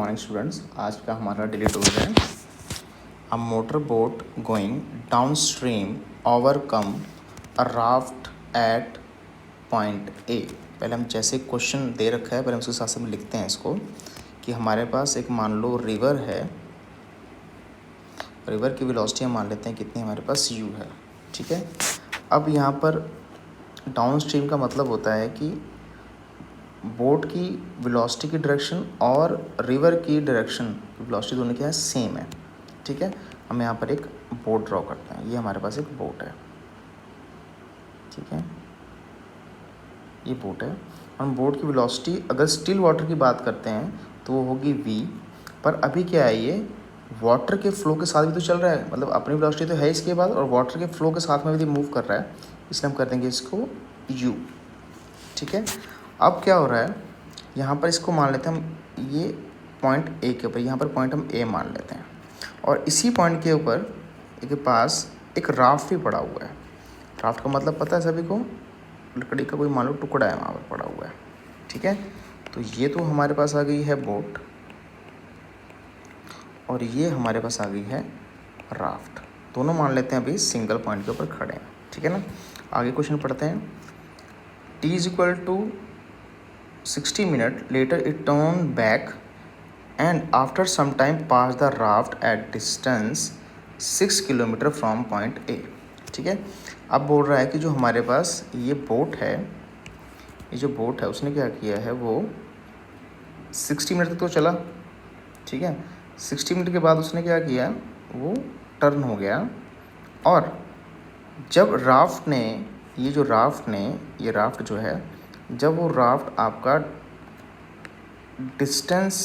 Morning students, आज का हमारा डेली टूर है। A motor boat going down stream overcome a raft at point A. पहले हम जैसे क्वेश्चन दे रखा है, पहले हम उसके साथ में लिखते हैं इसको कि हमारे पास एक मान लो रिवर है। रिवर की वेलोसिटी हम मान लेते हैं कितनी हमारे पास u है। ठीक है, अब यहाँ पर डाउन स्ट्रीम का मतलब होता है कि बोट की वेलोसिटी की डायरेक्शन और रिवर की डायरेक्शन वेलोसिटी दोनों क्या है, सेम है। ठीक है, हम यहाँ पर एक बोट ड्रॉ करते हैं। ये हमारे पास एक बोट है। ठीक है, ये बोट है। हम बोट की वेलोसिटी अगर स्टिल वाटर की बात करते हैं तो वो होगी v। पर अभी क्या है, ये वाटर के फ्लो के साथ भी तो चल रहा है, मतलब अपनी वेलोसिटी तो है इसके बाद और वाटर के फ्लो के साथ में भी मूव कर रहा है, इसलिए हम कर देंगे इसको u। ठीक है, अब क्या हो रहा है, यहाँ पर इसको मान लेते हैं हम, ये पॉइंट ए के ऊपर, यहाँ पर पॉइंट हम ए मान लेते हैं और इसी पॉइंट के ऊपर के पास एक राफ्ट भी पड़ा हुआ है। राफ्ट का मतलब पता है सभी को, लकड़ी का कोई मान लो टुकड़ा है वहाँ पर पड़ा हुआ है। ठीक है, तो ये तो हमारे पास आ गई है बोट और ये हमारे पास आ गई है राफ्ट। दोनों मान लेते हैं अभी सिंगल पॉइंट के ऊपर खड़े हैं। ठीक है ना, आगे क्वेश्चन पढ़ते हैं। t is equal to 60 minutes later it turned back and after some time passed the raft at distance 6 kilometre from point A। ठीक है, अब बोल रहा है कि जो हमारे पास ये बोट है, ये जो बोट है उसने क्या किया है, वो 60 मिनट तक तो चला। ठीक है, 60 मिनट के बाद उसने क्या किया, वो टर्न हो गया और जब राफ्ट ने, ये जो राफ्ट ने, ये राफ्ट जो है, जब वो राफ्ट आपका डिस्टेंस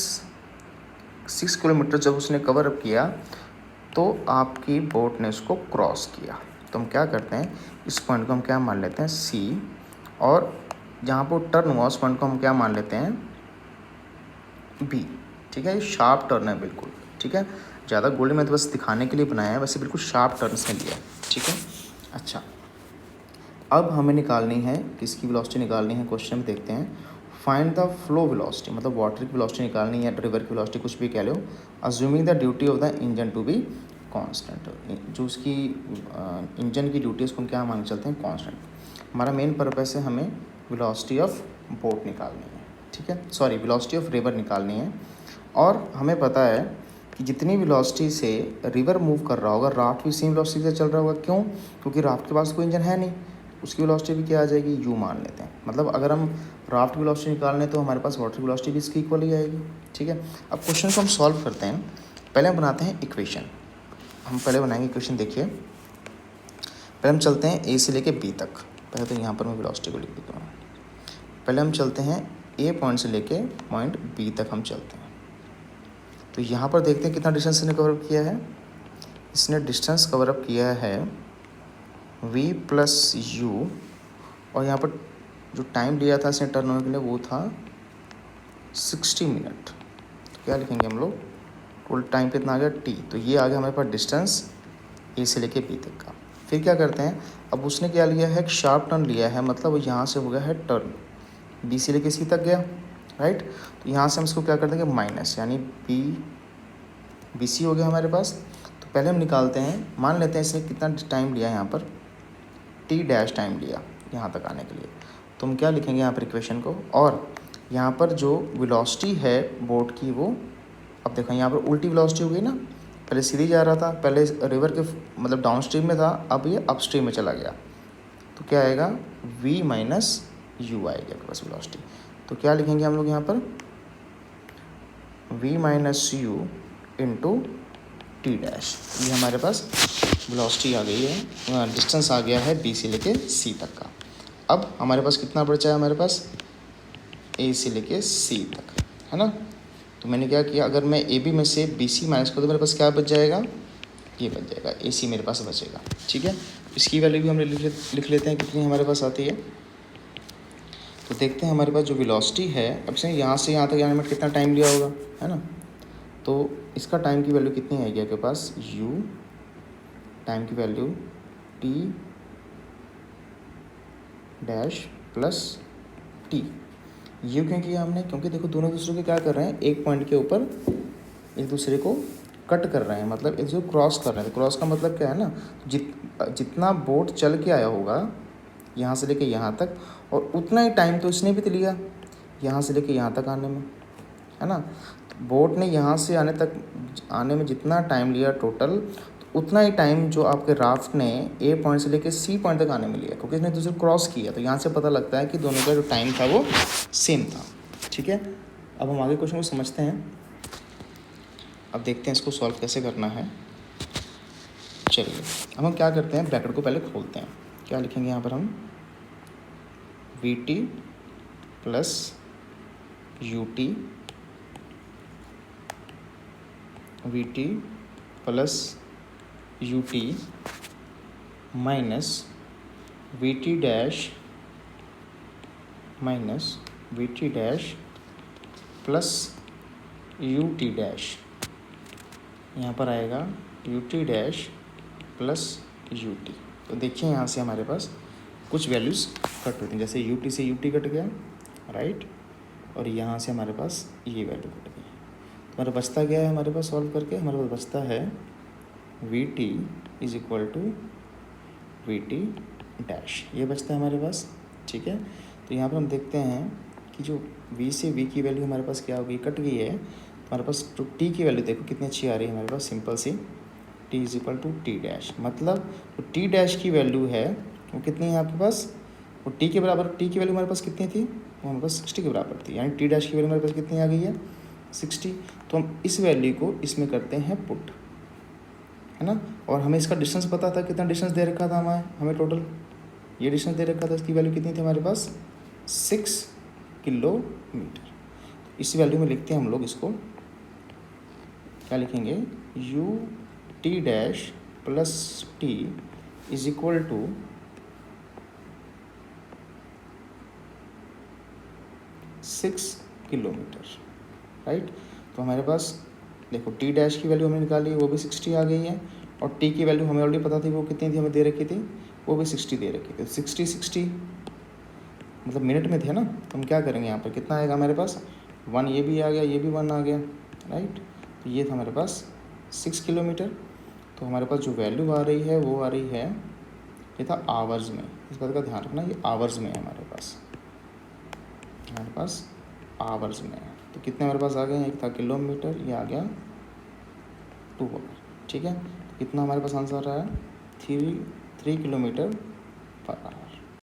6 किलोमीटर जब उसने कवर अप किया तो आपकी बोट ने उसको क्रॉस किया। तो हम क्या करते हैं, इस पॉइंट को हम क्या मान लेते हैं C, और जहाँ पर टर्न हुआ उस पॉइंट को हम क्या मान लेते हैं B। ठीक है, ये शार्प टर्न है बिल्कुल। ठीक है, ज़्यादा गोल्ड में तो बस दिखाने के लिए बनाया है, वैसे बिल्कुल शार्प टर्न से लिया है। ठीक है, अच्छा, अब हमें निकालनी है, किसकी वेलोसिटी निकालनी है, क्वेश्चन में देखते हैं। फाइंड द फ्लो वेलोसिटी, मतलब वाटर की वेलोसिटी निकालनी है, रिवर की वेलोसिटी, कुछ भी कह लो। Assuming the duty of the engine to be constant, जो उसकी इंजन की ड्यूटी उसको हम क्या मान के चलते हैं, कांस्टेंट। हमारा मेन पर्पस है हमें वेलोसिटी ऑफ बोट निकालनी है। ठीक है, सॉरी, वेलोसिटी ऑफ रिवर निकालनी है। और हमें पता है कि जितनी वेलोसिटी से रिवर मूव कर रहा होगा, राफ्ट भी सेम वेलोसिटी से चल रहा होगा। क्यों? क्योंकि राफ्ट के पास कोई इंजन है नहीं, उसकी वेलोसिटी भी क्या आ जाएगी, u मान लेते हैं। मतलब अगर हम राफ्ट की वेलोसिटी निकालने तो हमारे पास वाटर की वेलोसिटी भी इसकी इक्वल ही आएगी। ठीक है, अब क्वेश्चन को हम सॉल्व करते हैं। पहले हम बनाते हैं इक्वेशन। हम पहले बनाएंगे इक्वेशन, देखिए पहले हम चलते हैं ए से लेके बी तक। पहले तो यहाँ पर मैं वेलोसिटी को लिख देता हूँ। पहले हम चलते हैं ए पॉइंट से लेके पॉइंट बी तक हम चलते हैं। तो यहाँ पर देखते हैं कितना डिस्टेंस इसने कवर अप किया है। इसने डिस्टेंस कवर अप किया है v प्लस यू, और यहाँ पर जो टाइम लिया था इसने टर्न होने के लिए वो था 60 मिनट। तो क्या लिखेंगे हम लोग, टोटल टाइम कितना आ गया t। तो ये आ गया हमारे पास डिस्टेंस a से लेके b तक का। फिर क्या करते हैं, अब उसने क्या लिया है, एक शार्प टर्न लिया है, मतलब यहाँ से हो गया है टर्न, b से लेके c तक गया, राइट। तो यहाँ से हम इसको क्या कर देंगे, माइनस, यानी बी सी हो गया हमारे पास। तो पहले हम निकालते हैं, मान लेते हैं इसने कितना टाइम लिया, यहाँ पर टी डैश टाइम लिया यहाँ तक आने के लिए। तो हम क्या लिखेंगे यहाँ पर इक्वेशन को, और यहाँ पर जो वेलोसिटी है बोट की वो, अब देखो यहाँ पर उल्टी वेलोसिटी हो गई ना, पहले सीधी जा रहा था, पहले रिवर के मतलब डाउन स्ट्रीम में था, अब ये अप स्ट्रीम में चला गया। तो क्या आएगा, v माइनस यू आएगी आपके पास वेलोसिटी। तो क्या लिखेंगे हम लोग यहाँ पर, v minus you into T dash. ये हमारे पास वेलोसिटी आ गई है, डिस्टेंस आ गया है बी से लेके सी तक का। अब हमारे पास कितना बचा है, हमारे पास ए से लेके सी तक, है ना। तो मैंने क्या किया, अगर मैं ए बी में से बी सी माइनस करूँ तो मेरे पास क्या बच जाएगा, ये बच जाएगा, ए सी मेरे पास बचेगा। ठीक है, इसकी वैल्यू भी हम लिख लेते हैं कितनी हमारे पास आती है। तो देखते हैं हमारे पास जो वेलोसिटी है, अब से यहाँ तक जाने में कितना टाइम लिया होगा, है ना। तो इसका टाइम की वैल्यू कितनी आएगी आपके पास, u, टाइम की value t dash plus t। ये क्यों किया हमने, क्योंकि देखो दोनों दूसरे को क्या कर रहे हैं, एक पॉइंट के ऊपर एक दूसरे को कट कर रहे हैं, मतलब एक दूसरे को क्रॉस कर रहे हैं। तो क्रॉस का मतलब क्या है ना, जितना बोट चल के आया होगा यहाँ से लेके यहाँ तक, और उतना ही टाइम तो इसने भी तो लिया यहाँ से लेके यहाँ तक आने में, है ना। तो बोट ने यहाँ से आने में जितना टाइम लिया टोटल, तो उतना ही टाइम जो आपके राफ्ट ने ए पॉइंट से लेके सी पॉइंट तक आने में लिया, क्योंकि इसने दूसरे क्रॉस किया। तो यहाँ से पता लगता है कि दोनों का जो टाइम था वो सेम था। ठीक है, अब हम आगे क्वेश्चन को समझते हैं। अब देखते हैं इसको सॉल्व कैसे करना है। चलिए अब हम क्या करते हैं, ब्रैकेट को पहले खोलते हैं। क्या लिखेंगे यहाँ पर हम, we T plus U T, we T plus U T minus we T dash minus we T dash plus you T dash. यहाँ पर आएगा you T dash plus U T. तो देखिए यहाँ से हमारे पास कुछ वैल्यूज़ कट होती हैं, जैसे यू टी से यू टी कट गया, राइट, और यहाँ से हमारे पास ये वैल्यू कट गई। हमारा बचता क्या है, हमारे पास सॉल्व करके हमारे पास बचता है V T is equal to V T dash, ये बचता है हमारे पास। ठीक है, तो यहाँ पर हम देखते हैं कि जो v से v की वैल्यू हमारे पास क्या होगी, कट गई है। हमारे पास तो t की वैल्यू देखो कितनी अच्छी आ रही है हमारे पास, सिंपल सी t is equal to t dash, मतलब जो t डैश की वैल्यू है वो कितनी है आपके पास, वो t के बराबर, t की वैल्यू हमारे पास कितनी थी, वो हमारे पास 60 के बराबर थी, यानी t डैश की वैल्यू हमारे पास कितनी आ गई है, 60। तो हम इस वैल्यू को इसमें करते हैं पुट, है ना। और हमें इसका डिस्टेंस पता था, कितना डिस्टेंस दे रखा था हमें टोटल ये डिस्टेंस दे रखा था, इसकी वैल्यू कितनी थी हमारे पास, 6 किलोमीटर। इस वैल्यू में लिखते हैं हम लोग इसको, क्या लिखेंगे, U T dash plus T is equal to 6 kilometre, right. तो हमारे पास देखो टी डैश की वैल्यू हमने निकाली, वो भी 60 आ गई है, और टी की वैल्यू हमें ऑलरेडी पता थी वो कितनी थी, हमें दे रखी थी, वो भी 60 दे रखी थी। 60 मतलब मिनट में थे ना, तो हम क्या करेंगे, यहाँ पर कितना आएगा हमारे पास, 1 ये भी आ गया, ये भी 1 आ गया, राइट। तो ये था हमारे पास 6 किलोमीटर। तो हमारे पास जो वैल्यू आ रही है वो आ रही है, ये था आवर्स में, इस बात का ध्यान रखना, ये आवर्स में है हमारे पास आवर्स में है। तो कितने हमारे पास आ गए हैं, एक था किलोमीटर, ये आ गया 2 आवर। ठीक है, तो कितना हमारे पास आंसर आ रहा है, 3 किलोमीटर पर आवर।